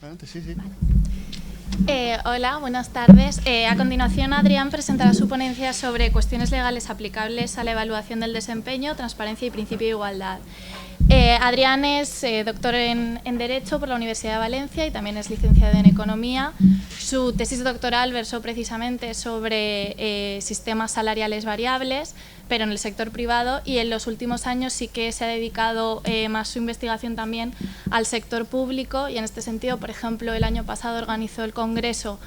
Adelante, sí, sí. Hola, buenas tardes. A continuación, Adrián presentará su ponencia sobre cuestiones legales aplicables a la evaluación del desempeño, transparencia y principio de igualdad. Adrián es doctor en Derecho por la Universidad de Valencia y también es licenciado en Economía. Su tesis doctoral versó precisamente sobre sistemas salariales variables, pero en el sector privado, y en los últimos años sí que se ha dedicado más su investigación también al sector público, y en este sentido, por ejemplo, el año pasado organizó el Congreso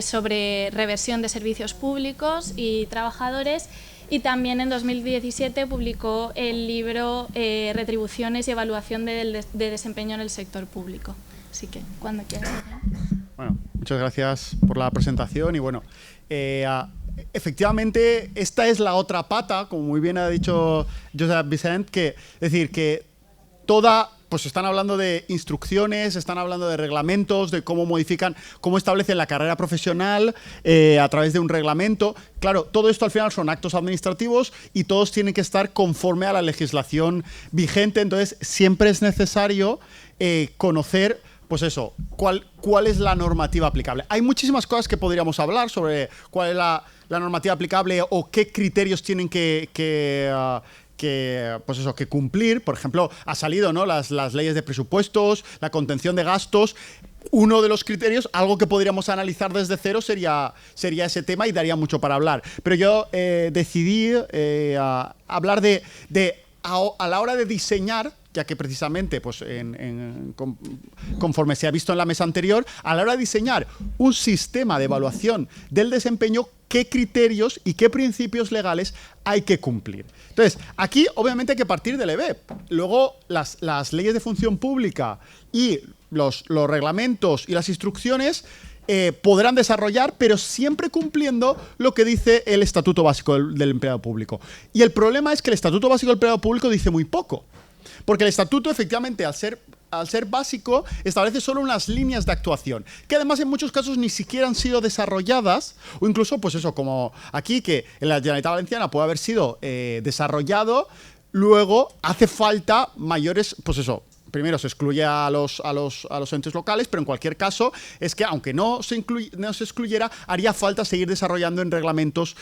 sobre reversión de servicios públicos y trabajadores, y también en 2017 publicó el libro Retribuciones y evaluación de desempeño en el sector público. Así que, cuando quieras. Bueno, muchas gracias por la presentación y bueno, efectivamente esta es la otra pata, como muy bien ha dicho Josep Vicent, que es decir, que pues están hablando de instrucciones, están hablando de reglamentos, de cómo modifican, cómo establecen la carrera profesional a través de un reglamento. Claro, todo esto al final son actos administrativos y todos tienen que estar conforme a la legislación vigente, entonces siempre es necesario conocer, pues eso, cuál es la normativa aplicable. Hay muchísimas cosas que podríamos hablar sobre cuál es la normativa aplicable o qué criterios tienen pues eso, que cumplir. Por ejemplo, ha salido, ¿no?, las leyes de presupuestos, la contención de gastos. Uno de los criterios, algo que podríamos analizar desde cero, sería ese tema y daría mucho para hablar. Pero yo decidí hablar a la hora de diseñar, ya que precisamente, pues, conforme se ha visto en la mesa anterior, a la hora de diseñar un sistema de evaluación del desempeño, qué criterios y qué principios legales hay que cumplir. Entonces, aquí obviamente hay que partir del EBEP. Luego, las leyes de función pública y los reglamentos y las instrucciones podrán desarrollar, pero siempre cumpliendo lo que dice el Estatuto Básico del Empleado Público. Y el problema es que el Estatuto Básico del Empleado Público dice muy poco. Porque el estatuto, efectivamente, al ser básico, establece solo unas líneas de actuación, que además en muchos casos ni siquiera han sido desarrolladas, o incluso, pues eso, como aquí, que en la Generalitat Valenciana puede haber sido desarrollado, luego hace falta mayores, pues eso. Primero se excluye a los entes locales, pero en cualquier caso es que aunque no se excluyera, haría falta seguir desarrollando en reglamentos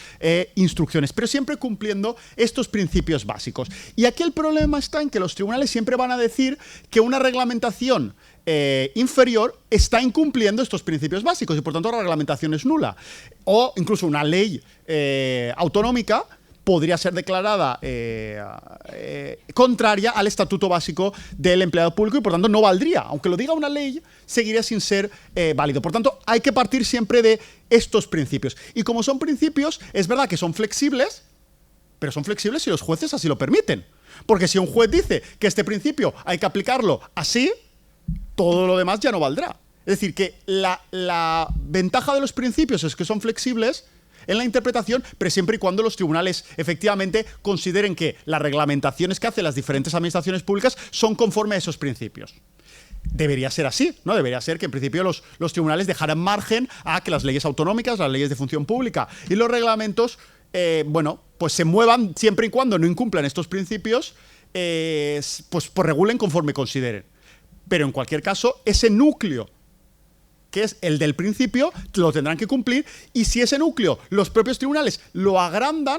instrucciones, pero siempre cumpliendo estos principios básicos. Y aquí el problema está en que los tribunales siempre van a decir que una reglamentación inferior está incumpliendo estos principios básicos y por tanto la reglamentación es nula. O incluso una ley autonómica podría ser declarada contraria al Estatuto Básico del Empleado Público y, por tanto, no valdría. Aunque lo diga una ley, seguiría sin ser válido. Por tanto, hay que partir siempre de estos principios. Y como son principios, es verdad que son flexibles, pero son flexibles si los jueces así lo permiten. Porque si un juez dice que este principio hay que aplicarlo así, todo lo demás ya no valdrá. Es decir, que la ventaja de los principios es que son flexibles en la interpretación, pero siempre y cuando los tribunales efectivamente consideren que las reglamentaciones que hacen las diferentes administraciones públicas son conforme a esos principios. Debería ser así, ¿no? Debería ser que en principio los tribunales dejaran margen a que las leyes autonómicas, las leyes de función pública y los reglamentos, bueno, pues se muevan siempre y cuando no incumplan estos principios, pues regulen conforme consideren. Pero en cualquier caso, ese núcleo que es el del principio, lo tendrán que cumplir, y si ese núcleo los propios tribunales lo agrandan,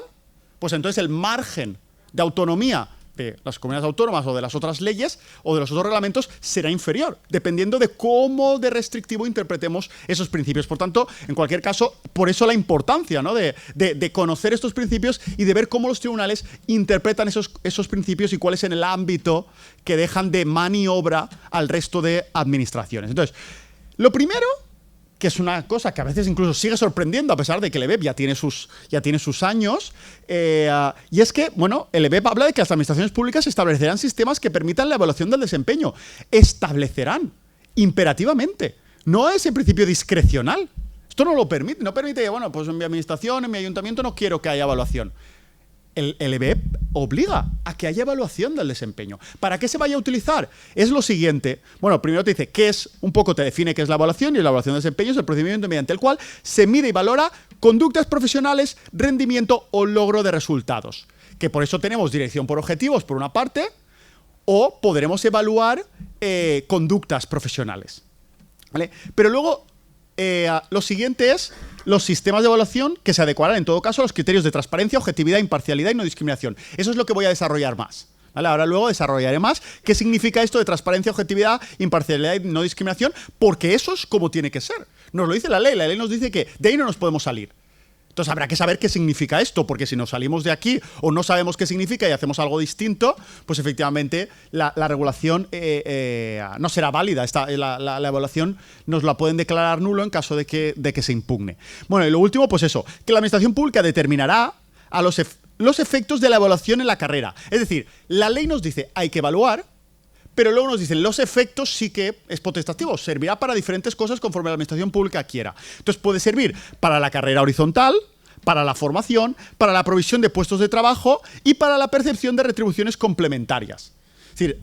pues entonces el margen de autonomía de las comunidades autónomas o de las otras leyes o de los otros reglamentos será inferior, dependiendo de cómo de restrictivo interpretemos esos principios. Por tanto, en cualquier caso, por eso la importancia, ¿no?, de conocer estos principios y de ver cómo los tribunales interpretan esos principios y cuál es en el ámbito que dejan de maniobra al resto de administraciones. Entonces, lo primero, que es una cosa que a veces incluso sigue sorprendiendo a pesar de que el EBEP ya tiene sus años, y es que, bueno, el EBEP habla de que las administraciones públicas establecerán sistemas que permitan la evaluación del desempeño. Establecerán, imperativamente. No es en principio discrecional. Esto no lo permite. No permite, bueno, pues en mi administración, en mi ayuntamiento no quiero que haya evaluación. El EBEP obliga a que haya evaluación del desempeño. ¿Para qué se vaya a utilizar? Es lo siguiente. Bueno, primero te dice qué es, un poco te define qué es la evaluación, y la evaluación del desempeño es el procedimiento mediante el cual se mide y valora conductas profesionales, rendimiento o logro de resultados. Que por eso tenemos dirección por objetivos, por una parte, o podremos evaluar conductas profesionales. ¿Vale? Pero luego, lo siguiente es los sistemas de evaluación que se adecuarán en todo caso a los criterios de transparencia, objetividad, imparcialidad y no discriminación. Eso es lo que voy a desarrollar más. ¿Vale? Ahora luego desarrollaré más qué significa esto de transparencia, objetividad, imparcialidad y no discriminación, porque eso es como tiene que ser. Nos lo dice la ley nos dice que de ahí no nos podemos salir. Entonces habrá que saber qué significa esto, porque si nos salimos de aquí o no sabemos qué significa y hacemos algo distinto, pues efectivamente la regulación no será válida. La evaluación nos la pueden declarar nulo en caso de que se impugne. Bueno, y lo último, pues eso, que la administración pública determinará a los efectos de la evaluación en la carrera. Es decir, la ley nos dice hay que evaluar, pero luego nos dicen los efectos sí que es potestativo, servirá para diferentes cosas conforme la administración pública quiera. Entonces puede servir para la carrera horizontal, para la formación, para la provisión de puestos de trabajo y para la percepción de retribuciones complementarias. Es decir,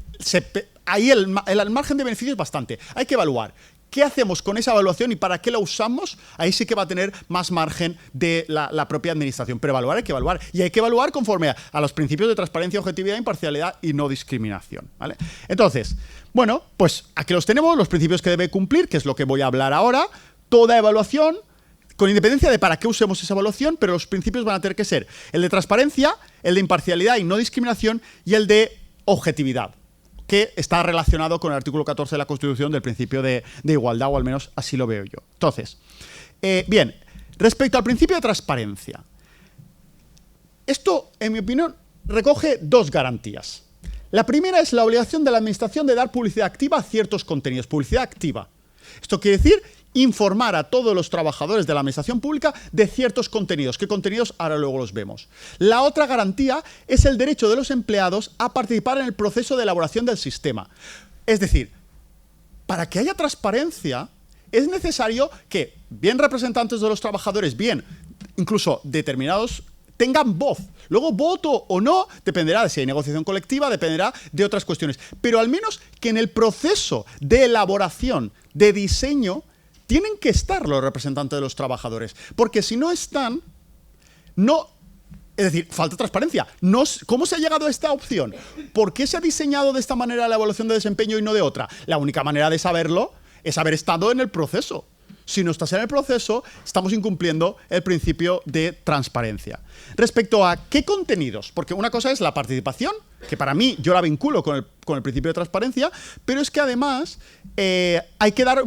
ahí el margen de beneficio es bastante. Hay que evaluar. ¿Qué hacemos con esa evaluación y para qué la usamos? Ahí sí que va a tener más margen de la propia administración. Pero evaluar hay que evaluar. Y hay que evaluar conforme a los principios de transparencia, objetividad, imparcialidad y no discriminación. ¿Vale? Entonces, bueno, pues aquí los tenemos, los principios que debe cumplir, que es lo que voy a hablar ahora. Toda evaluación, con independencia de para qué usemos esa evaluación, pero los principios van a tener que ser el de transparencia, el de imparcialidad y no discriminación y el de objetividad, que está relacionado con el artículo 14 de la Constitución del principio de igualdad, o al menos así lo veo yo. Entonces, bien, respecto al principio de transparencia, esto, en mi opinión, recoge dos garantías. La primera es la obligación de la Administración de dar publicidad activa a ciertos contenidos, publicidad activa. Esto quiere decir informar a todos los trabajadores de la administración pública de ciertos contenidos. ¿Qué contenidos? Ahora luego los vemos. La otra garantía es el derecho de los empleados a participar en el proceso de elaboración del sistema. Es decir, para que haya transparencia, es necesario que bien representantes de los trabajadores, bien incluso determinados, tengan voz. Luego, voto o no, dependerá de si hay negociación colectiva, dependerá de otras cuestiones. Pero al menos que en el proceso de elaboración, de diseño, tienen que estar los representantes de los trabajadores. Porque si no están, no... Es decir, falta transparencia. ¿Cómo se ha llegado a esta opción? ¿Por qué se ha diseñado de esta manera la evaluación de desempeño y no de otra? La única manera de saberlo es haber estado en el proceso. Si no estás en el proceso, estamos incumpliendo el principio de transparencia. Respecto a qué contenidos, porque una cosa es la participación, que para mí yo la vinculo con el principio de transparencia, pero es que además hay que dar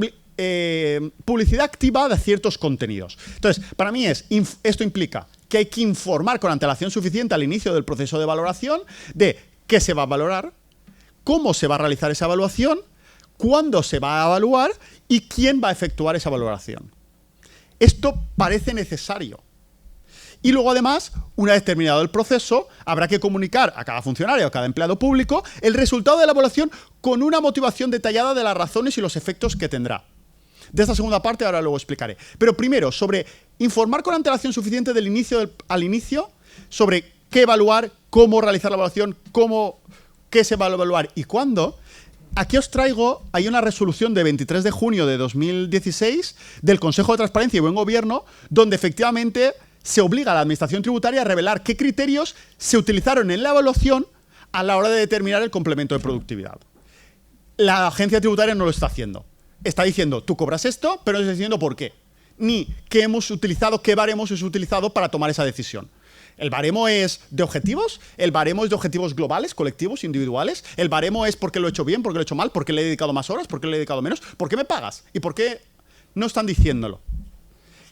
publicidad activa de ciertos contenidos. Entonces, para mí esto implica que hay que informar con antelación suficiente al inicio del proceso de valoración de qué se va a valorar, cómo se va a realizar esa evaluación, cuándo se va a evaluar y quién va a efectuar esa valoración. Esto parece necesario. Y luego, además, una vez terminado el proceso, habrá que comunicar a cada funcionario, a cada empleado público, el resultado de la evaluación con una motivación detallada de las razones y los efectos que tendrá. De esta segunda parte ahora luego explicaré. Pero primero, sobre informar con antelación suficiente al inicio, sobre qué evaluar, cómo realizar la evaluación, qué se va a evaluar y cuándo. Aquí os traigo, hay una resolución de 23 de junio de 2016 del Consejo de Transparencia y Buen Gobierno, donde efectivamente se obliga a la Administración Tributaria a revelar qué criterios se utilizaron en la evaluación a la hora de determinar el complemento de productividad. La agencia tributaria no lo está haciendo. Está diciendo, tú cobras esto, pero no está diciendo por qué. Ni qué hemos utilizado, qué baremos es utilizado para tomar esa decisión. ¿El baremo es de objetivos? ¿El baremo es de objetivos globales, colectivos, individuales? ¿El baremo es porque lo he hecho bien, porque lo he hecho mal, porque le he dedicado más horas, porque le he dedicado menos? ¿Por qué me pagas? ¿Y por qué no están diciéndolo?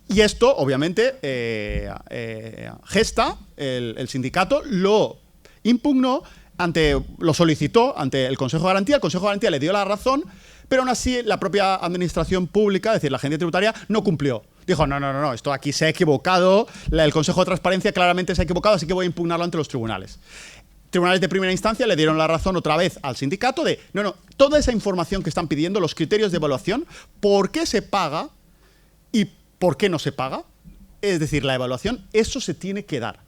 Y esto, obviamente, Gesta, el sindicato, lo impugnó, lo solicitó ante el Consejo de Garantía. El Consejo de Garantía le dio la razón, pero aún así la propia administración pública, es decir, la agencia tributaria, no cumplió. Dijo, no, esto aquí se ha equivocado, el Consejo de Transparencia claramente se ha equivocado, así que voy a impugnarlo ante los tribunales. Tribunales de primera instancia le dieron la razón otra vez al sindicato de, toda esa información que están pidiendo, los criterios de evaluación, por qué se paga y por qué no se paga, es decir, la evaluación, eso se tiene que dar.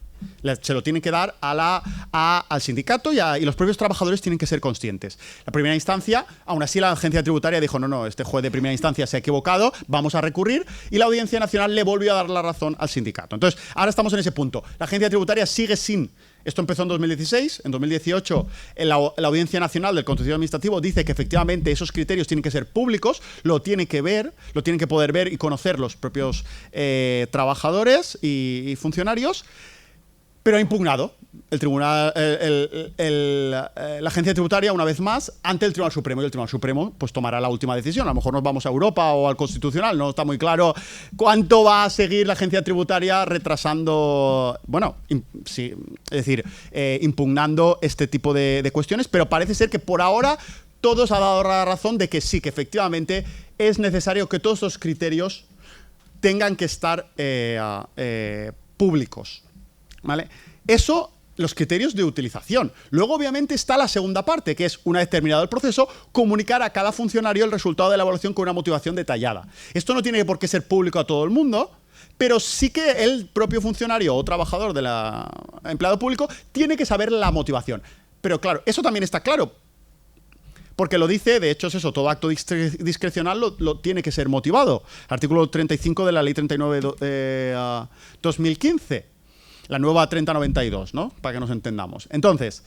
Se lo tienen que dar al sindicato y los propios trabajadores tienen que ser conscientes. La primera instancia, aún así la agencia tributaria dijo, no, este juez de primera instancia se ha equivocado, vamos a recurrir, y la Audiencia Nacional le volvió a dar la razón al sindicato. Entonces, ahora estamos en ese punto. La agencia tributaria sigue sin Esto empezó en 2016. En 2018, la Audiencia Nacional del Contencioso Administrativo dice que efectivamente esos criterios tienen que ser públicos, lo tienen que poder ver y conocer los propios trabajadores y funcionarios, pero ha impugnado el tribunal, la agencia tributaria, una vez más, ante el Tribunal Supremo, y el Tribunal Supremo pues tomará la última decisión. A lo mejor nos vamos a Europa o al Constitucional, no está muy claro cuánto va a seguir la agencia tributaria retrasando, bueno, sí, es decir, impugnando este tipo de cuestiones, pero parece ser que por ahora todos han dado la razón de que sí, que efectivamente es necesario que todos esos criterios tengan que estar públicos, ¿vale? Eso, los criterios de utilización. Luego, obviamente, está la segunda parte, que es, una vez terminado el proceso, comunicar a cada funcionario el resultado de la evaluación con una motivación detallada. Esto no tiene por qué ser público a todo el mundo, pero sí que el propio funcionario o trabajador del empleado público tiene que saber la motivación. Pero claro, eso también está claro, porque lo dice, de hecho es eso, todo acto discrecional lo tiene que ser motivado. Artículo 35 de la Ley 39 de 2015. La nueva 3092, ¿no? Para que nos entendamos. Entonces,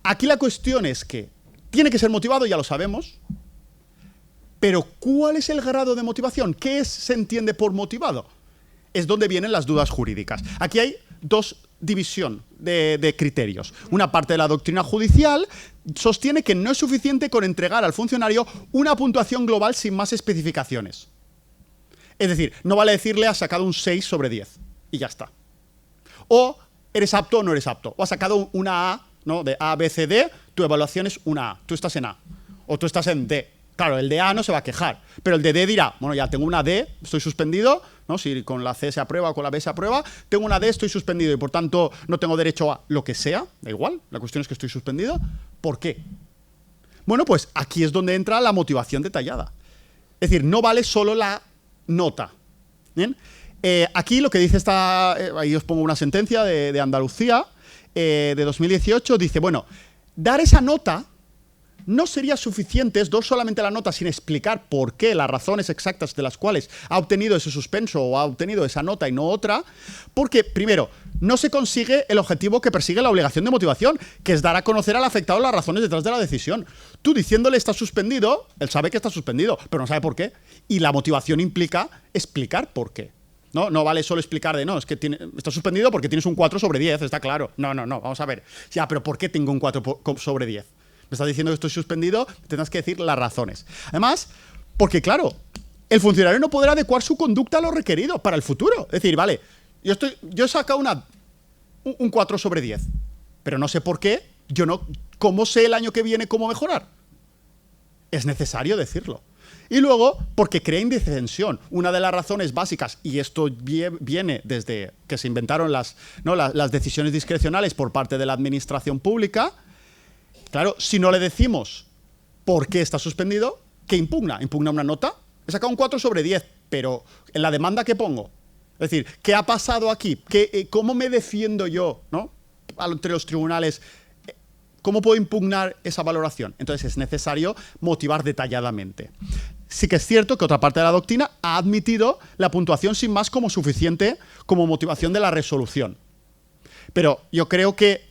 aquí la cuestión es que tiene que ser motivado, ya lo sabemos, pero ¿cuál es el grado de motivación? ¿Qué se entiende por motivado? Es donde vienen las dudas jurídicas. Aquí hay dos divisiones de criterios. Una parte de la doctrina judicial sostiene que no es suficiente con entregar al funcionario una puntuación global sin más especificaciones. Es decir, no vale decirle has sacado un 6 sobre 10 y ya está. O eres apto o no eres apto. O has sacado una A, ¿no? De A, B, C, D, tu evaluación es una A. Tú estás en A. O tú estás en D. Claro, el de A no se va a quejar. Pero el de D dirá, bueno, ya tengo una D, estoy suspendido, ¿no? Si con la C se aprueba o con la B se aprueba, tengo una D, estoy suspendido y por tanto no tengo derecho a lo que sea. Da igual, la cuestión es que estoy suspendido. ¿Por qué? Bueno, pues aquí es donde entra la motivación detallada. Es decir, no vale solo la nota. ¿Bien? Aquí lo que dice ahí os pongo una sentencia de Andalucía de 2018, dice, bueno, dar esa nota no sería suficiente, es dar solamente la nota sin explicar por qué, las razones exactas de las cuales ha obtenido ese suspenso o ha obtenido esa nota y no otra, porque, primero, no se consigue el objetivo que persigue la obligación de motivación, que es dar a conocer al afectado las razones detrás de la decisión. Tú diciéndole está suspendido, él sabe que está suspendido, pero no sabe por qué, y la motivación implica explicar por qué. No vale solo explicar de, no, es que está suspendido porque tienes un 4 sobre 10, está claro. No, vamos a ver. Ya, pero ¿por qué tengo un 4 sobre 10? Me estás diciendo que estoy suspendido, tendrás que decir las razones. Además, porque claro, el funcionario no podrá adecuar su conducta a lo requerido para el futuro. Es decir, vale, yo he sacado un 4 sobre 10, pero no sé por qué, ¿cómo sé el año que viene cómo mejorar? Es necesario decirlo. Y luego, porque crea indefensión. Una de las razones básicas, y esto viene desde que se inventaron las decisiones discrecionales por parte de la administración pública, claro, si no le decimos por qué está suspendido, ¿qué impugna? ¿Impugna una nota? He sacado un 4 sobre 10, pero en la demanda ¿qué pongo? Es decir, ¿qué ha pasado aquí? ¿Cómo me defiendo yo, ¿no? Entre los tribunales? ¿Cómo puedo impugnar esa valoración? Entonces es necesario motivar detalladamente. Sí que es cierto que otra parte de la doctrina ha admitido la puntuación sin más como suficiente como motivación de la resolución. Pero yo creo que,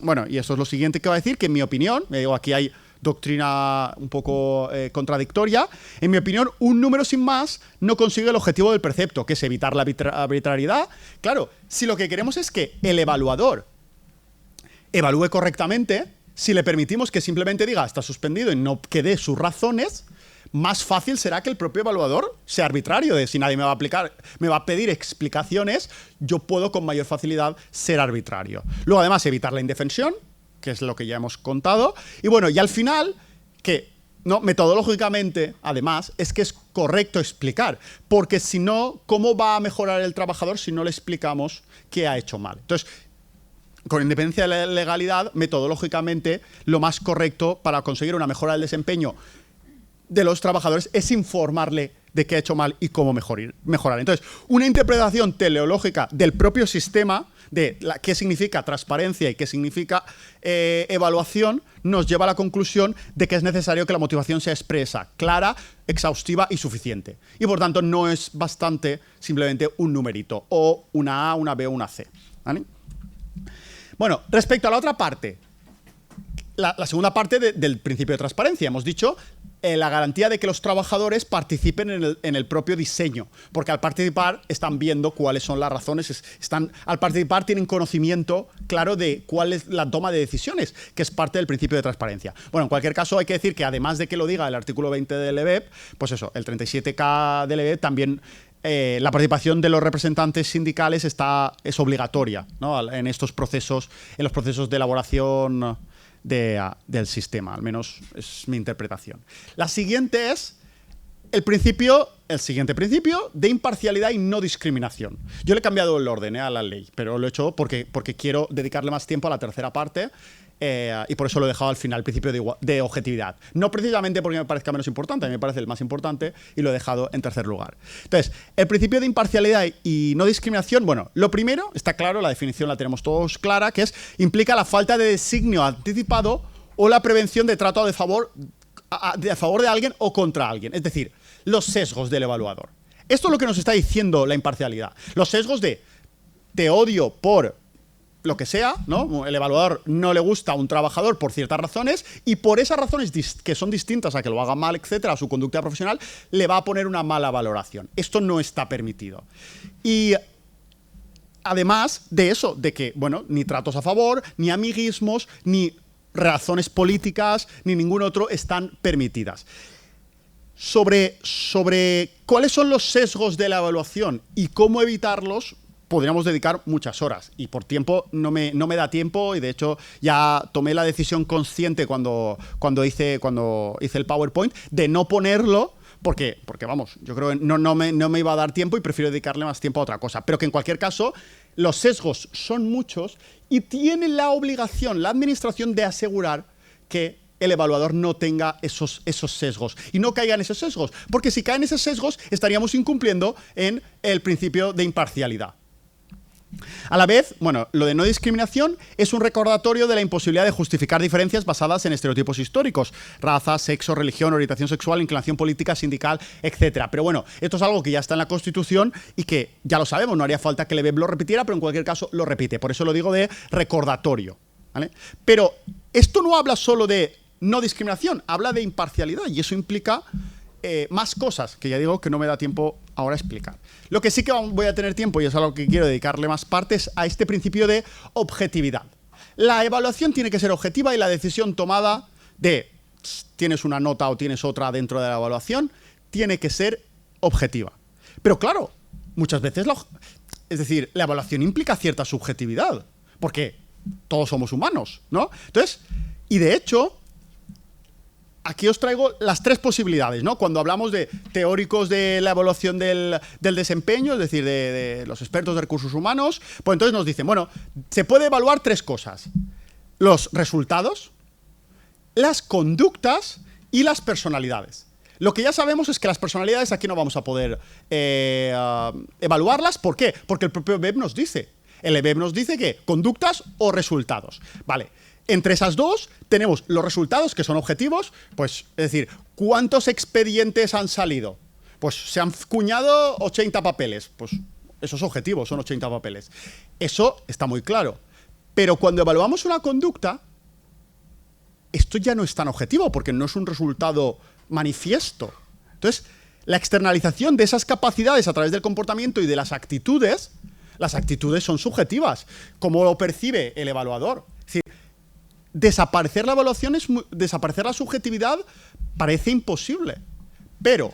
bueno, y eso es lo siguiente que va a decir, que en mi opinión, aquí hay doctrina un poco contradictoria, en mi opinión, un número sin más no consigue el objetivo del precepto, que es evitar la arbitrariedad. Claro, si lo que queremos es que el evaluador evalúe correctamente, si le permitimos que simplemente diga está suspendido y no que dé sus razones, más fácil será que el propio evaluador sea arbitrario, de si nadie me va a pedir explicaciones, yo puedo con mayor facilidad ser arbitrario. Luego, además, evitar la indefensión, que es lo que ya hemos contado. Y bueno, y al final, que no, metodológicamente, además, es que es correcto explicar, porque si no, ¿cómo va a mejorar el trabajador si no le explicamos qué ha hecho mal? Entonces, con independencia de la legalidad, metodológicamente, lo más correcto para conseguir una mejora del desempeño de los trabajadores es informarle de qué ha hecho mal y cómo mejorar. Entonces, una interpretación teleológica del propio sistema, de qué significa transparencia y qué significa evaluación, nos lleva a la conclusión de que es necesario que la motivación sea expresa, clara, exhaustiva y suficiente. Y por tanto, no es bastante simplemente un numerito, o una A, una B o una C. ¿Vale? Bueno, respecto a la otra parte, la segunda parte del principio de transparencia, hemos dicho la garantía de que los trabajadores participen en el propio diseño, porque al participar están viendo cuáles son las razones, al participar tienen conocimiento claro de cuál es la toma de decisiones, que es parte del principio de transparencia. Bueno, en cualquier caso hay que decir que además de que lo diga el artículo 20 del EBEP, pues eso, el 37K del EBEP también la participación de los representantes sindicales es obligatoria, ¿no? En estos procesos, en los procesos de elaboración del sistema, al menos es mi interpretación. La siguiente es el siguiente principio de imparcialidad y no discriminación. Yo le he cambiado el orden a la ley, pero lo he hecho porque quiero dedicarle más tiempo a la tercera parte. Y por eso lo he dejado al final, el principio de objetividad. No precisamente porque me parezca menos importante, a mí me parece el más importante y lo he dejado en tercer lugar. Entonces, el principio de imparcialidad y no discriminación, bueno, lo primero, está claro, la definición la tenemos todos clara, que implica la falta de designio anticipado o la prevención de trato a favor de alguien o contra alguien. Es decir, los sesgos del evaluador. Esto es lo que nos está diciendo la imparcialidad. Los sesgos de te odio por lo que sea, ¿no? El evaluador no le gusta a un trabajador por ciertas razones y por esas razones que son distintas a que lo haga mal, etcétera, a su conducta profesional, le va a poner una mala valoración. Esto no está permitido. Y además de eso, de que, bueno, ni tratos a favor, ni amiguismos, ni razones políticas, ni ningún otro están permitidas. Sobre cuáles son los sesgos de la evaluación y cómo evitarlos, podríamos dedicar muchas horas y por tiempo no me da tiempo y de hecho ya tomé la decisión consciente cuando hice el PowerPoint de no ponerlo porque vamos, yo creo que no me iba a dar tiempo y prefiero dedicarle más tiempo a otra cosa, pero que en cualquier caso los sesgos son muchos y tiene la obligación la administración de asegurar que el evaluador no tenga esos sesgos y no caiga en esos sesgos, porque si caen esos sesgos estaríamos incumpliendo en el principio de imparcialidad. A la vez, bueno, lo de no discriminación es un recordatorio de la imposibilidad de justificar diferencias basadas en estereotipos históricos, raza, sexo, religión, orientación sexual, inclinación política, sindical, etcétera. Pero bueno, esto es algo que ya está en la Constitución y que ya lo sabemos, no haría falta que el EBEP lo repitiera, pero en cualquier caso lo repite. Por eso lo digo de recordatorio, ¿vale? Pero esto no habla solo de no discriminación, habla de imparcialidad y eso implica más cosas que ya digo que no me da tiempo ahora a explicar. Lo que sí que voy a tener tiempo, y es a lo que quiero dedicarle más partes, a este principio de objetividad. La evaluación tiene que ser objetiva y la decisión tomada de tienes una nota o tienes otra dentro de la evaluación tiene que ser objetiva. Pero claro, muchas veces es decir, la evaluación implica cierta subjetividad, porque todos somos humanos, ¿no? Entonces, y de hecho, aquí os traigo las tres posibilidades, ¿no? Cuando hablamos de teóricos de la evaluación del desempeño, es decir, de los expertos de recursos humanos, pues entonces nos dicen, bueno, se puede evaluar tres cosas: los resultados, las conductas y las personalidades. Lo que ya sabemos es que las personalidades aquí no vamos a poder evaluarlas. ¿Por qué? Porque el propio EBEP nos dice. El EBEP nos dice que conductas o resultados. Vale. Entre esas dos tenemos los resultados, que son objetivos, pues, es decir, ¿cuántos expedientes han salido? Pues se han cuñado 80 papeles. Pues esos objetivos son 80 papeles. Eso está muy claro. Pero cuando evaluamos una conducta, esto ya no es tan objetivo, porque no es un resultado manifiesto. Entonces, la externalización de esas capacidades a través del comportamiento y de las actitudes son subjetivas. ¿Cómo lo percibe el evaluador? Es decir, desaparecer la evaluación desaparecer la subjetividad parece imposible. Pero,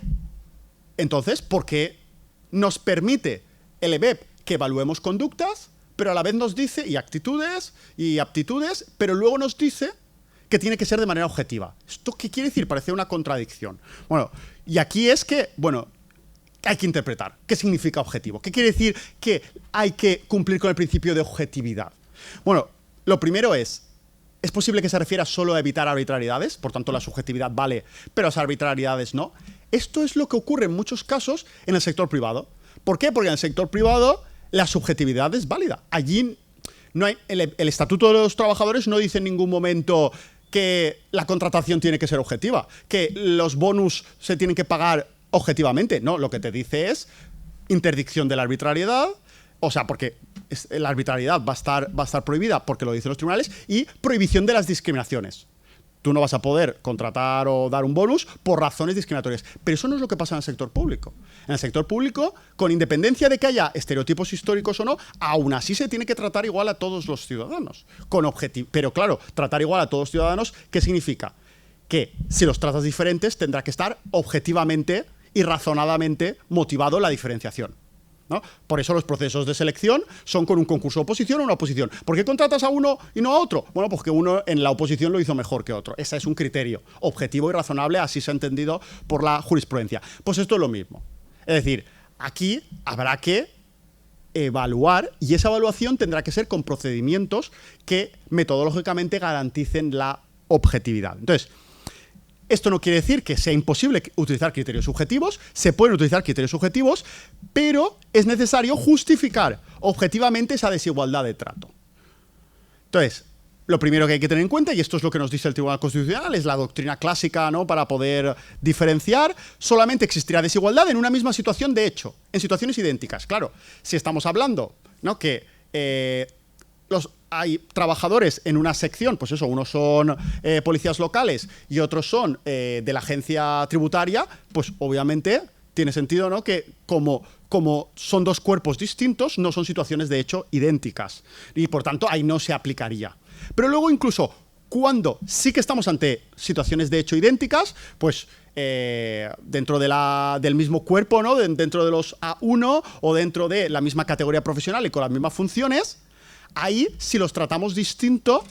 entonces, ¿por qué nos permite el EBEP que evaluemos conductas, pero a la vez nos dice, y actitudes, y aptitudes, pero luego nos dice que tiene que ser de manera objetiva? ¿Esto qué quiere decir? Parece una contradicción. Bueno, y aquí es que, bueno, hay que interpretar. ¿Qué significa objetivo? ¿Qué quiere decir que hay que cumplir con el principio de objetividad? Bueno, lo primero es posible que se refiera solo a evitar arbitrariedades, por tanto la subjetividad vale, pero las arbitrariedades no. Esto es lo que ocurre en muchos casos en el sector privado. ¿Por qué? Porque en el sector privado la subjetividad es válida. Allí no hay, el Estatuto de los Trabajadores no dice en ningún momento que la contratación tiene que ser objetiva, que los bonus se tienen que pagar objetivamente. No, lo que te dice es interdicción de la arbitrariedad. O sea, porque la arbitrariedad va a estar prohibida porque lo dicen los tribunales, y prohibición de las discriminaciones. Tú no vas a poder contratar o dar un bonus por razones discriminatorias. Pero eso no es lo que pasa en el sector público. En el sector público, con independencia de que haya estereotipos históricos o no, aún así se tiene que tratar igual a todos los ciudadanos. Pero claro, tratar igual a todos los ciudadanos, ¿qué significa? Que si los tratas diferentes, tendrá que estar objetivamente y razonadamente motivado la diferenciación, ¿no? Por eso los procesos de selección son con un concurso de oposición o una oposición. ¿Por qué contratas a uno y no a otro? Bueno, pues que uno en la oposición lo hizo mejor que otro. Ese es un criterio objetivo y razonable, así se ha entendido por la jurisprudencia. Pues esto es lo mismo. Es decir, aquí habrá que evaluar, y esa evaluación tendrá que ser con procedimientos que metodológicamente garanticen la objetividad. Entonces, esto no quiere decir que sea imposible utilizar criterios subjetivos, se pueden utilizar criterios subjetivos, pero es necesario justificar objetivamente esa desigualdad de trato. Entonces, lo primero que hay que tener en cuenta, y esto es lo que nos dice el Tribunal Constitucional, es la doctrina clásica, ¿no?, para poder diferenciar, solamente existirá desigualdad en una misma situación de hecho, en situaciones idénticas. Claro, si estamos hablando, ¿no?, que hay trabajadores en una sección, pues eso, unos son policías locales y otros son de la agencia tributaria, pues obviamente tiene sentido, ¿no?, que como son dos cuerpos distintos, no son situaciones de hecho idénticas. Y por tanto, ahí no se aplicaría. Pero luego incluso cuando sí que estamos ante situaciones de hecho idénticas, pues dentro del mismo cuerpo, ¿no?, dentro de los A1 o dentro de la misma categoría profesional y con las mismas funciones, ahí, si los tratamos distinto,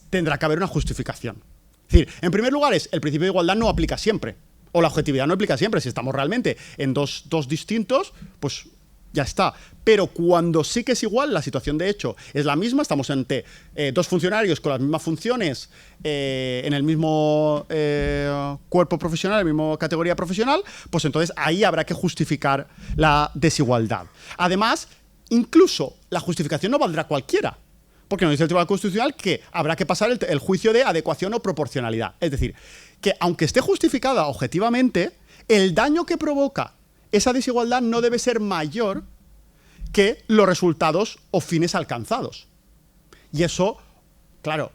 tendrá que haber una justificación. Es decir, en primer lugar, el principio de igualdad no aplica siempre, o la objetividad no aplica siempre. Si estamos realmente en dos distintos, pues ya está. Pero cuando sí que es igual, la situación de hecho es la misma, estamos ante dos funcionarios con las mismas funciones en el mismo cuerpo profesional, en la misma categoría profesional, pues entonces ahí habrá que justificar la desigualdad. Además, incluso la justificación no valdrá cualquiera, porque nos dice el Tribunal Constitucional que habrá que pasar el juicio de adecuación o proporcionalidad. Es decir, que aunque esté justificada objetivamente, el daño que provoca esa desigualdad no debe ser mayor que los resultados o fines alcanzados. Y eso, claro,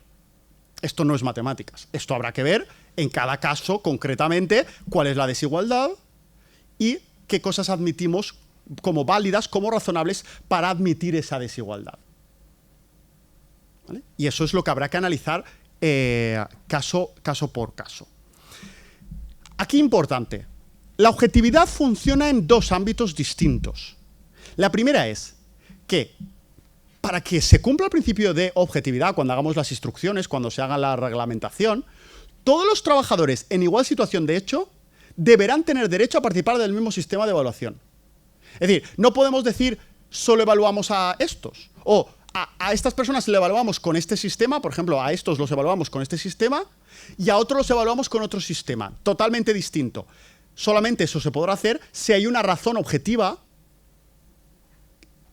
esto no es matemáticas. Esto habrá que ver en cada caso concretamente cuál es la desigualdad y qué cosas admitimos como válidas, como razonables para admitir esa desigualdad. ¿Vale? Y eso es lo que habrá que analizar caso por caso. Aquí importante, la objetividad funciona en dos ámbitos distintos. La primera es que para que se cumpla el principio de objetividad, cuando hagamos las instrucciones, cuando se haga la reglamentación, todos los trabajadores en igual situación de hecho deberán tener derecho a participar del mismo sistema de evaluación. Es decir, no podemos decir solo evaluamos a estos, o a estas personas le evaluamos con este sistema, por ejemplo, a estos los evaluamos con este sistema, y a otros los evaluamos con otro sistema, totalmente distinto. Solamente eso se podrá hacer si hay una razón objetiva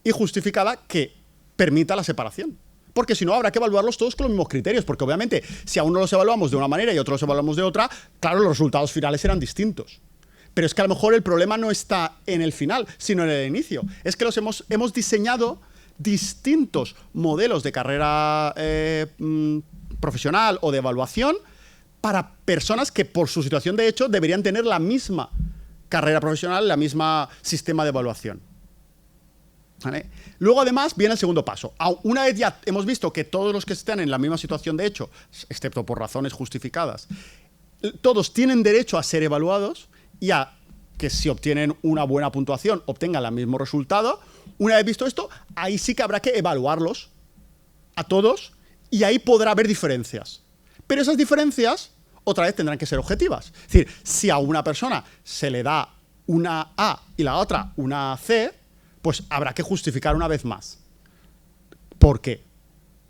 y justificada que permita la separación. Porque si no, habrá que evaluarlos todos con los mismos criterios, porque obviamente, si a uno los evaluamos de una manera y a otros los evaluamos de otra, claro, los resultados finales serán distintos. Pero es que a lo mejor el problema no está en el final, sino en el inicio. Es que hemos diseñado distintos modelos de carrera profesional o de evaluación para personas que por su situación de hecho deberían tener la misma carrera profesional, la misma sistema de evaluación. ¿Vale? Luego, además, viene el segundo paso. Una vez ya hemos visto que todos los que están en la misma situación de hecho, excepto por razones justificadas, todos tienen derecho a ser evaluados y a que si obtienen una buena puntuación obtengan el mismo resultado. Una vez visto esto, ahí sí que habrá que evaluarlos a todos y ahí podrá haber diferencias. Pero esas diferencias, otra vez, tendrán que ser objetivas. Es decir, si a una persona se le da una A y la otra una C, pues habrá que justificar una vez más. ¿Por qué?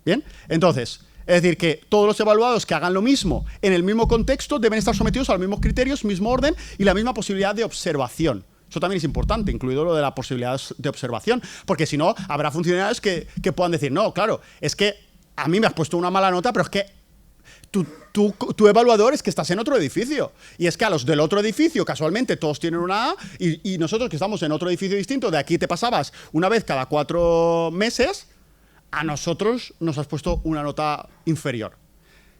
¿Bien? Entonces, es decir, que todos los evaluados que hagan lo mismo en el mismo contexto deben estar sometidos a los mismos criterios, mismo orden y la misma posibilidad de observación. Eso también es importante, incluido lo de la posibilidad de observación, porque si no, habrá funcionarios que puedan decir, no, claro, es que a mí me has puesto una mala nota, pero es que tu evaluador es que estás en otro edificio. Y es que a los del otro edificio, casualmente, todos tienen una A, y nosotros que estamos en otro edificio distinto, de aquí te pasabas una vez cada 4 meses, a nosotros nos has puesto una nota inferior.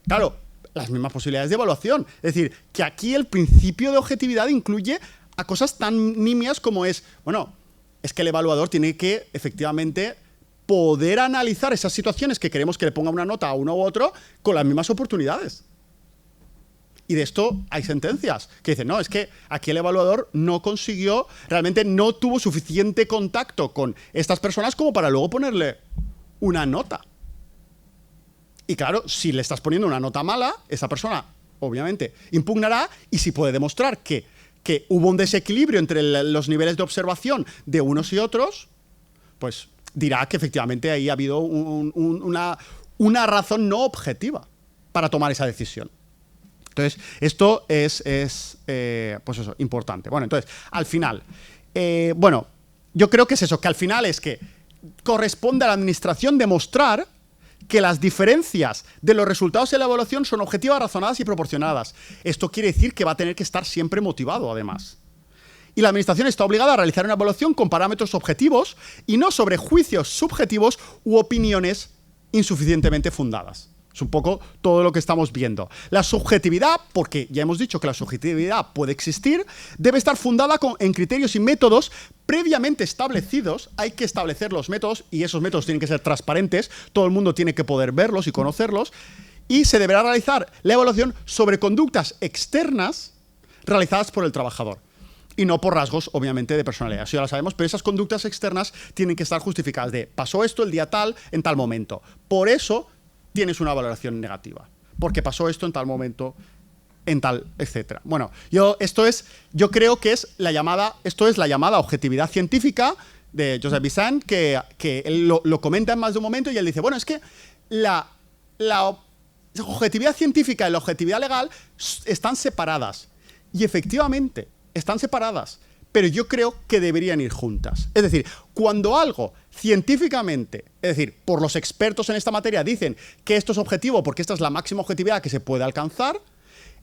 Claro, las mismas posibilidades de evaluación. Es decir, que aquí el principio de objetividad incluye a cosas tan nimias como es, bueno, es que el evaluador tiene que, efectivamente, poder analizar esas situaciones que queremos que le ponga una nota a uno u otro con las mismas oportunidades. Y de esto hay sentencias que dicen, no, es que aquí el evaluador no consiguió, realmente no tuvo suficiente contacto con estas personas como para luego ponerle una nota. Y claro, si le estás poniendo una nota mala, esa persona, obviamente, impugnará, y si puede demostrar que hubo un desequilibrio entre los niveles de observación de unos y otros, pues dirá que efectivamente ahí ha habido una razón no objetiva para tomar esa decisión. Entonces, esto es pues eso, importante. Bueno, entonces, al final, bueno, yo creo que es eso, que al final es que corresponde a la administración demostrar que las diferencias de los resultados de la evaluación son objetivas, razonadas y proporcionadas. Esto quiere decir que va a tener que estar siempre motivado, además. Y la administración está obligada a realizar una evaluación con parámetros objetivos y no sobre juicios subjetivos u opiniones insuficientemente fundadas. Es un poco todo lo que estamos viendo. La subjetividad, porque ya hemos dicho que la subjetividad puede existir, debe estar fundada en criterios y métodos previamente establecidos. Hay que establecer los métodos y esos métodos tienen que ser transparentes. Todo el mundo tiene que poder verlos y conocerlos. Y se deberá realizar la evaluación sobre conductas externas realizadas por el trabajador. Y no por rasgos, obviamente, de personalidad. Eso ya lo sabemos, pero esas conductas externas tienen que estar justificadas de pasó esto el día tal, en tal momento. Por eso tienes una valoración negativa, porque pasó esto en tal momento, en tal, etcétera. Bueno, yo creo que esto es la llamada objetividad científica de Joseph Bissant, que él lo comenta en más de un momento, y él dice, bueno, es que la objetividad científica y la objetividad legal están separadas. Y efectivamente, están separadas, pero yo creo que deberían ir juntas. Es decir, cuando algo científicamente, es decir, por los expertos en esta materia, dicen que esto es objetivo porque esta es la máxima objetividad que se puede alcanzar,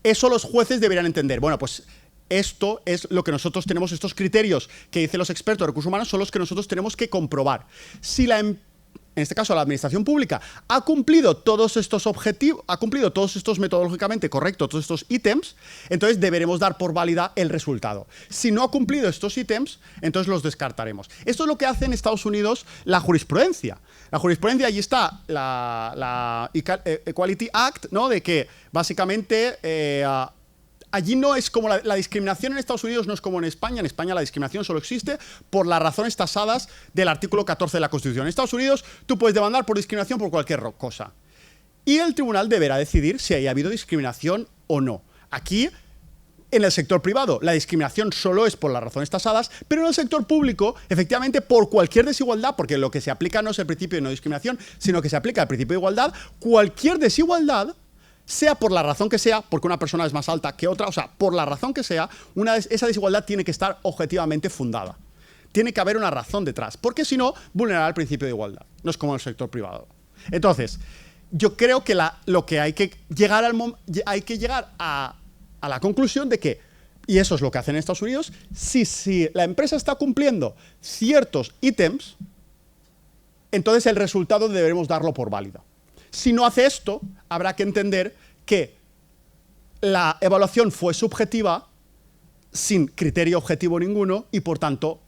eso los jueces deberían entender. Bueno, pues esto es lo que nosotros tenemos, estos criterios que dicen los expertos de recursos humanos son los que nosotros tenemos que comprobar. Si en este caso la administración pública, ha cumplido todos estos objetivos, ha cumplido todos estos metodológicamente correctos, todos estos ítems, entonces deberemos dar por válida el resultado. Si no ha cumplido estos ítems, entonces los descartaremos. Esto es lo que hace en Estados Unidos la jurisprudencia. La jurisprudencia, allí está la Equality Act, ¿no? De que básicamente allí no es como la discriminación en Estados Unidos no es como en España. En España la discriminación solo existe por las razones tasadas del artículo 14 de la Constitución. En Estados Unidos tú puedes demandar por discriminación por cualquier cosa. Y el tribunal deberá decidir si ha habido discriminación o no. Aquí, en el sector privado, la discriminación solo es por las razones tasadas, pero en el sector público, efectivamente, por cualquier desigualdad, porque lo que se aplica no es el principio de no discriminación, sino que se aplica el principio de igualdad, cualquier desigualdad, sea por la razón que sea, porque una persona es más alta que otra, o sea, por la razón que sea, esa desigualdad tiene que estar objetivamente fundada. Tiene que haber una razón detrás, porque si no, vulnerará el principio de igualdad. No es como en el sector privado. Entonces, yo creo que lo que hay que llegar a la conclusión de que, y eso es lo que hacen en Estados Unidos, si la empresa está cumpliendo ciertos ítems, entonces el resultado deberemos darlo por válido. Si no hace esto, habrá que entender que la evaluación fue subjetiva, sin criterio objetivo ninguno, y por tanto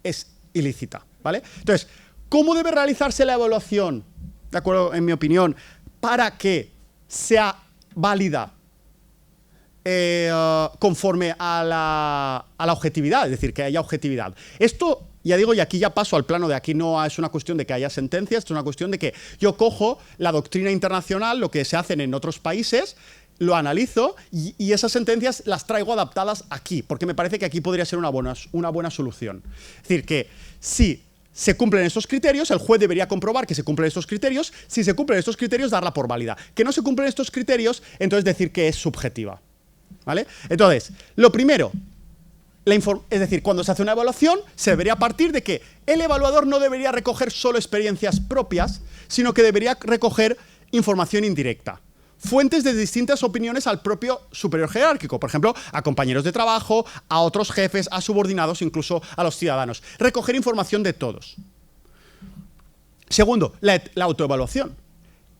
es ilícita, ¿vale? Entonces, ¿cómo debe realizarse la evaluación, de acuerdo, en mi opinión, para que sea válida conforme a la objetividad? Es decir, que haya objetividad. Esto, ya digo, y aquí ya paso al plano de aquí no es una cuestión de que haya sentencias, es una cuestión de que yo cojo la doctrina internacional, lo que se hacen en otros países, lo analizo y esas sentencias las traigo adaptadas aquí, porque me parece que aquí podría ser una buena solución. Es decir, que si se cumplen estos criterios, el juez debería comprobar que se cumplen estos criterios. Si se cumplen estos criterios, darla por válida. Que no se cumplen estos criterios, entonces decir que es subjetiva, ¿vale? Entonces, lo primero, es decir, cuando se hace una evaluación, se debería partir de que el evaluador no debería recoger solo experiencias propias, sino que debería recoger información indirecta, fuentes de distintas opiniones al propio superior jerárquico, por ejemplo, a compañeros de trabajo, a otros jefes, a subordinados, incluso a los ciudadanos. Recoger información de todos. Segundo, la autoevaluación.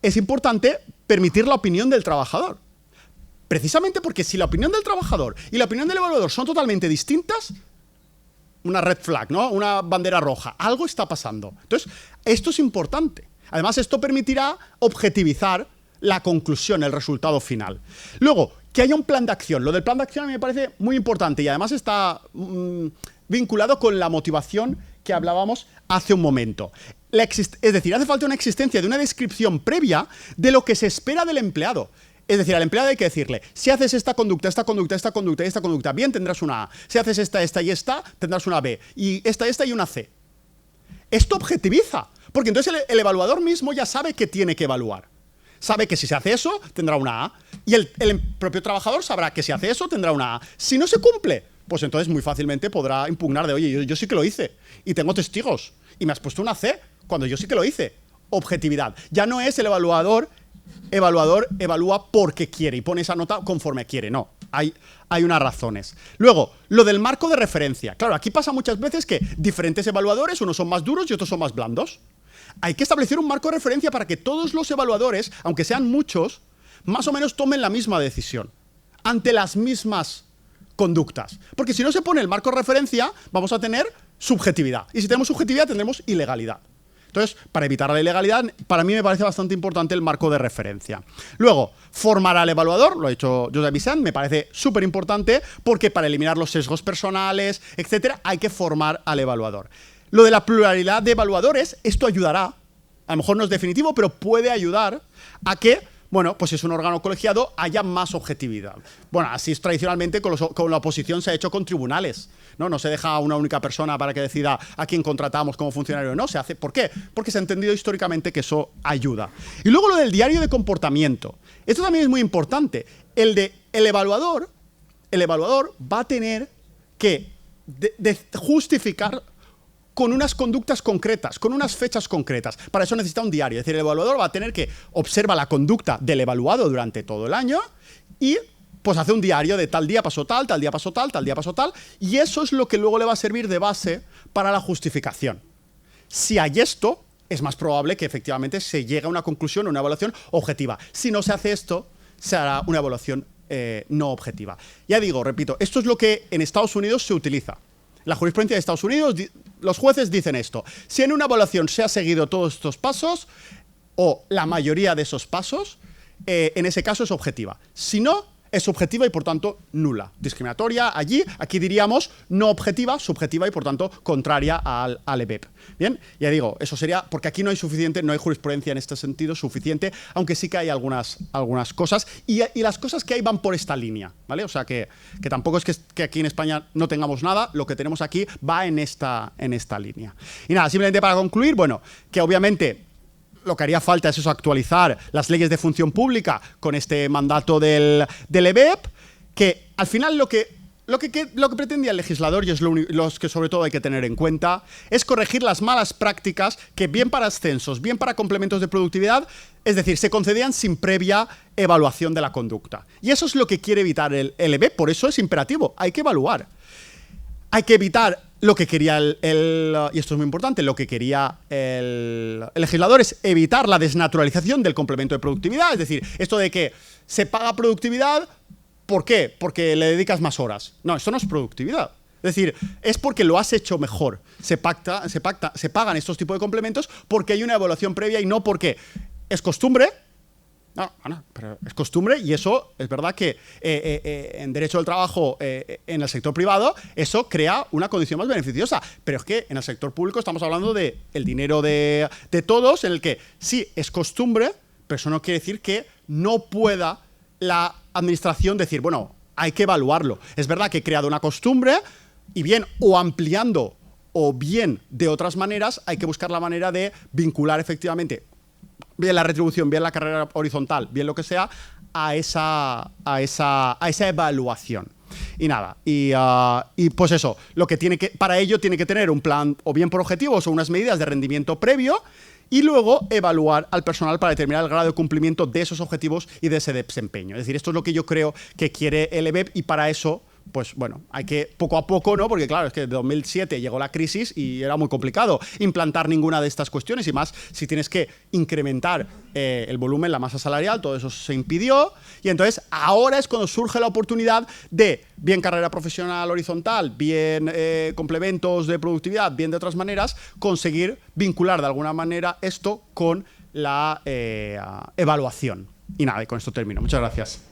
Es importante permitir la opinión del trabajador. Precisamente porque si la opinión del trabajador y la opinión del evaluador son totalmente distintas, una red flag, ¿no? Una bandera roja. Algo está pasando. Entonces, esto es importante. Además, esto permitirá objetivizar la conclusión, el resultado final. Luego, que haya un plan de acción. Lo del plan de acción a mí me parece muy importante y además está vinculado con la motivación que hablábamos hace un momento. Es decir, hace falta una existencia de una descripción previa de lo que se espera del empleado. Es decir, al empleado hay que decirle, si haces esta conducta, esta conducta, esta conducta y esta conducta, bien, tendrás una A. Si haces esta y esta, tendrás una B. Y esta y una C. Esto objetiviza, porque entonces el evaluador mismo ya sabe que tiene que evaluar. Sabe que si se hace eso, tendrá una A. Y el propio trabajador sabrá que si hace eso, tendrá una A. Si no se cumple, pues entonces muy fácilmente podrá impugnar de, oye, yo sí que lo hice. Y tengo testigos. Y me has puesto una C, cuando yo sí que lo hice. Objetividad. Ya no es el evaluador evalúa porque quiere y pone esa nota conforme quiere. No, hay unas razones. Luego, lo del marco de referencia. Claro, aquí pasa muchas veces que diferentes evaluadores, unos son más duros y otros son más blandos. Hay que establecer un marco de referencia para que todos los evaluadores, aunque sean muchos, más o menos tomen la misma decisión ante las mismas conductas. Porque si no se pone el marco de referencia, vamos a tener subjetividad. Y si tenemos subjetividad, tendremos ilegalidad. Entonces, para evitar la ilegalidad, para mí me parece bastante importante el marco de referencia. Luego, formar al evaluador, lo ha dicho Josep Vicent, me parece súper importante porque para eliminar los sesgos personales, etcétera, hay que formar al evaluador. Lo de la pluralidad de evaluadores, esto ayudará, a lo mejor no es definitivo, pero puede ayudar a que, bueno, pues si es un órgano colegiado, haya más objetividad. Bueno, así es tradicionalmente con la oposición se ha hecho con tribunales. No se deja a una única persona para que decida a quién contratamos como funcionario o no. Se hace. ¿Por qué? Porque se ha entendido históricamente que eso ayuda. Y luego lo del diario de comportamiento. Esto también es muy importante. El evaluador va a tener que justificar con unas conductas concretas, con unas fechas concretas. Para eso necesita un diario. Es decir, el evaluador va a tener que observar la conducta del evaluado durante todo el año y pues hace un diario de tal día pasó tal día pasó tal día pasó tal, y eso es lo que luego le va a servir de base para la justificación. Si hay esto, es más probable que efectivamente se llegue a una conclusión, una evaluación objetiva. Si no se hace esto, se hará una evaluación no objetiva. Ya digo, repito, esto es lo que en Estados Unidos se utiliza. La jurisprudencia de Estados Unidos, los jueces dicen esto. Si en una evaluación se ha seguido todos estos pasos, o la mayoría de esos pasos, en ese caso es objetiva. Si no, es subjetiva y por tanto nula. Discriminatoria allí, aquí diríamos no objetiva, subjetiva y por tanto contraria al EBEP. Bien, ya digo, eso sería, porque aquí no hay jurisprudencia en este sentido suficiente, aunque sí que hay algunas cosas, y las cosas que hay van por esta línea, ¿vale? O sea que tampoco es que aquí en España no tengamos nada, lo que tenemos aquí va en esta línea. Y nada, simplemente para concluir, bueno, que obviamente lo que haría falta es eso, actualizar las leyes de función pública con este mandato del EBEP, que al final lo que pretendía el legislador, y es los que sobre todo hay que tener en cuenta, es corregir las malas prácticas que bien para ascensos, bien para complementos de productividad, es decir, se concedían sin previa evaluación de la conducta. Y eso es lo que quiere evitar el EBEP, por eso es imperativo, hay que evaluar. Hay que evitar lo que quería y esto es muy importante, lo que quería el legislador es evitar la desnaturalización del complemento de productividad, es decir, esto de que se paga productividad, ¿por qué? Porque le dedicas más horas. No, esto no es productividad. Es decir, es porque lo has hecho mejor. Se pagan estos tipos de complementos porque hay una evaluación previa y no porque es costumbre. No, pero es costumbre y eso es verdad que en derecho del trabajo en el sector privado eso crea una condición más beneficiosa, pero es que en el sector público estamos hablando del dinero de todos, en el que sí es costumbre, pero eso no quiere decir que no pueda la administración decir, bueno, hay que evaluarlo. Es verdad que he creado una costumbre y bien o ampliando o bien de otras maneras hay que buscar la manera de vincular efectivamente bien la retribución, bien la carrera horizontal, bien lo que sea, a esa evaluación. Y nada, y pues eso, para ello tiene que tener un plan o bien por objetivos o unas medidas de rendimiento previo y luego evaluar al personal para determinar el grado de cumplimiento de esos objetivos y de ese desempeño. Es decir, esto es lo que yo creo que quiere el EBEP y para eso, pues bueno, hay que poco a poco, ¿no? Porque claro, es que en 2007 llegó la crisis y era muy complicado implantar ninguna de estas cuestiones y más si tienes que incrementar el volumen, la masa salarial, todo eso se impidió y entonces ahora es cuando surge la oportunidad de bien carrera profesional horizontal, bien complementos de productividad, bien de otras maneras, conseguir vincular de alguna manera esto con la evaluación. Y nada, y con esto termino. Muchas gracias.